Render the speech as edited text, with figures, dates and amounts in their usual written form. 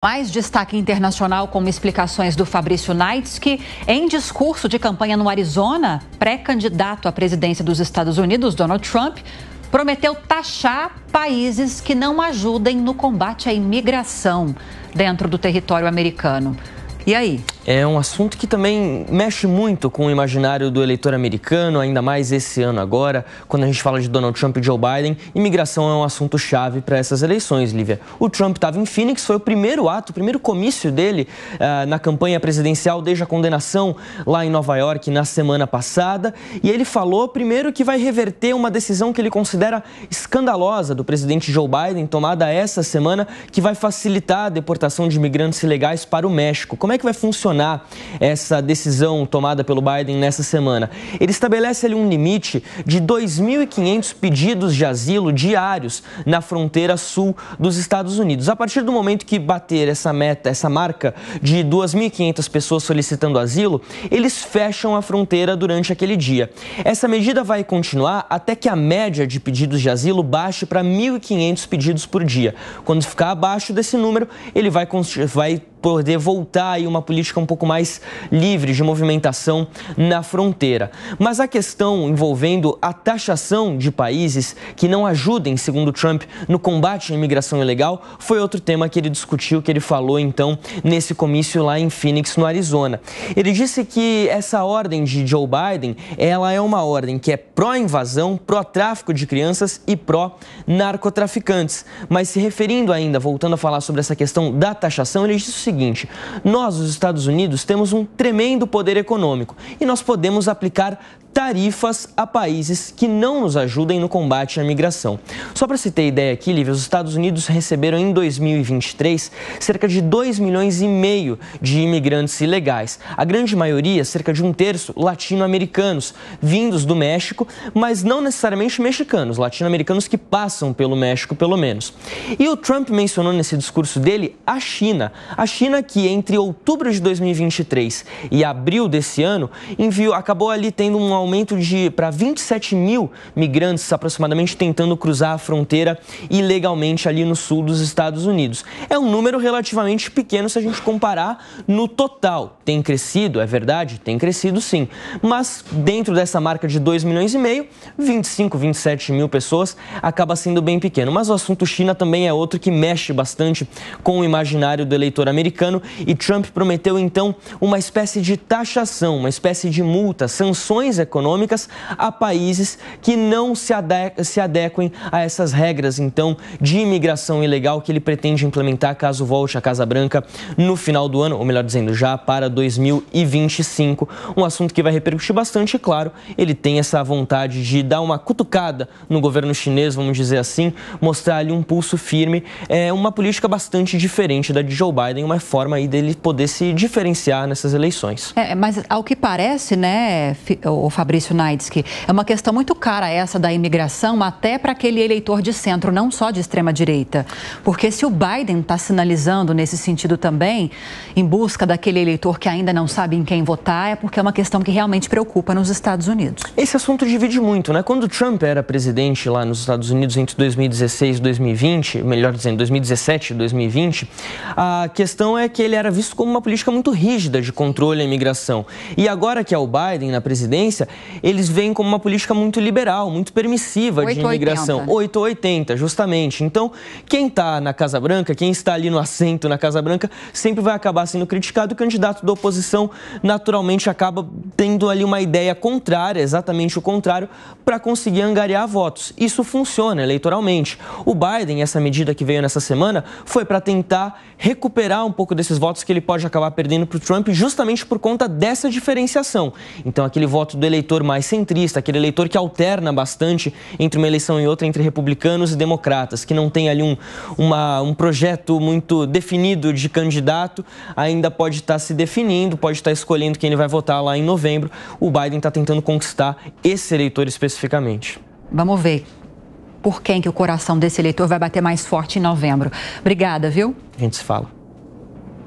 Mais destaque internacional com explicações do Fabrício Naits, que em discurso de campanha no Arizona, pré-candidato à presidência dos Estados Unidos, Donald Trump, prometeu taxar países que não ajudem no combate à imigração dentro do território americano. E aí? É um assunto que também mexe muito com o imaginário do eleitor americano, ainda mais esse ano agora, quando a gente fala de Donald Trump e Joe Biden. Imigração é um assunto-chave para essas eleições, Lívia. O Trump estava em Phoenix, foi o primeiro ato, o primeiro comício dele na campanha presidencial desde a condenação lá em Nova York na semana passada. E ele falou, primeiro, que vai reverter uma decisão que ele considera escandalosa do presidente Joe Biden, tomada essa semana, que vai facilitar a deportação de imigrantes ilegais para o México. Como é que vai funcionar essa decisão tomada pelo Biden nessa semana? Ele estabelece ali um limite de 2.500 pedidos de asilo diários na fronteira sul dos Estados Unidos. A partir do momento que bater essa meta, essa marca de 2.500 pessoas solicitando asilo, eles fecham a fronteira durante aquele dia. Essa medida vai continuar até que a média de pedidos de asilo baixe para 1.500 pedidos por dia. Quando ficar abaixo desse número, ele vai poder voltar aí uma política um pouco mais livre de movimentação na fronteira. Mas a questão envolvendo a taxação de países que não ajudem, segundo Trump, no combate à imigração ilegal, foi outro tema que ele discutiu, que ele falou então nesse comício lá em Phoenix, no Arizona. Ele disse que essa ordem de Joe Biden, ela é uma ordem que é pró-invasão, pró-tráfico de crianças e pró-narcotraficantes. Mas se referindo ainda, voltando a falar sobre essa questão da taxação, ele disse o seguinte: nós, os Estados Unidos, temos um tremendo poder econômico e nós podemos aplicar tarifas a países que não nos ajudem no combate à migração. Só para se ter ideia aqui, Lívia, os Estados Unidos receberam em 2023 cerca de 2,5 milhões de imigrantes ilegais. A grande maioria, cerca de um terço, latino-americanos, vindos do México, mas não necessariamente mexicanos, latino-americanos que passam pelo México, pelo menos. E o Trump mencionou nesse discurso dele a China. A China que entre outubro de 2023 e abril desse ano acabou ali tendo um aumento para 27 mil migrantes aproximadamente tentando cruzar a fronteira ilegalmente ali no sul dos Estados Unidos. É um número relativamente pequeno se a gente comparar no total. Tem crescido, é verdade? Tem crescido sim. Mas dentro dessa marca de 2,5 milhões, 25, 27 mil pessoas acaba sendo bem pequeno. Mas o assunto China também é outro que mexe bastante com o imaginário do eleitor americano e Trump prometeu então uma espécie de taxação, uma espécie de multa, sanções econômicas a países que não se adequem a essas regras, então, de imigração ilegal que ele pretende implementar caso volte à Casa Branca no final do ano, ou melhor dizendo, já para 2025. Um assunto que vai repercutir bastante, e claro, ele tem essa vontade de dar uma cutucada no governo chinês, vamos dizer assim, mostrar ali um pulso firme. É uma política bastante diferente da de Joe Biden, uma forma aí dele poder se diferenciar nessas eleições. Mas ao que parece, né, o Fabrício Naits, que é uma questão muito cara essa da imigração, até para aquele eleitor de centro, não só de extrema-direita. Porque se o Biden está sinalizando nesse sentido também, em busca daquele eleitor que ainda não sabe em quem votar, é porque é uma questão que realmente preocupa nos Estados Unidos. Esse assunto divide muito, né? Quando o Trump era presidente lá nos Estados Unidos entre 2016 e 2020, melhor dizendo, 2017 e 2020, a questão é que ele era visto como uma política muito rígida de controle à imigração. E agora que é o Biden na presidência, eles veem como uma política muito liberal, muito permissiva de imigração. 8 ou 80, justamente. Então, quem está na Casa Branca, quem está ali no assento na Casa Branca, sempre vai acabar sendo criticado. O candidato da oposição, naturalmente, acaba tendo ali uma ideia contrária, exatamente o contrário, para conseguir angariar votos. Isso funciona eleitoralmente. O Biden, essa medida que veio nessa semana, foi para tentar recuperar um pouco desses votos que ele pode acabar perdendo para o Trump, justamente por conta dessa diferenciação. Então, aquele voto do eleitor mais centrista, aquele eleitor que alterna bastante entre uma eleição e outra, entre republicanos e democratas, que não tem ali um projeto muito definido de candidato, ainda pode estar se definindo, pode estar escolhendo quem ele vai votar lá em novembro. O Biden está tentando conquistar esse eleitor especificamente. Vamos ver por quem que o coração desse eleitor vai bater mais forte em novembro. Obrigada, viu? A gente se fala.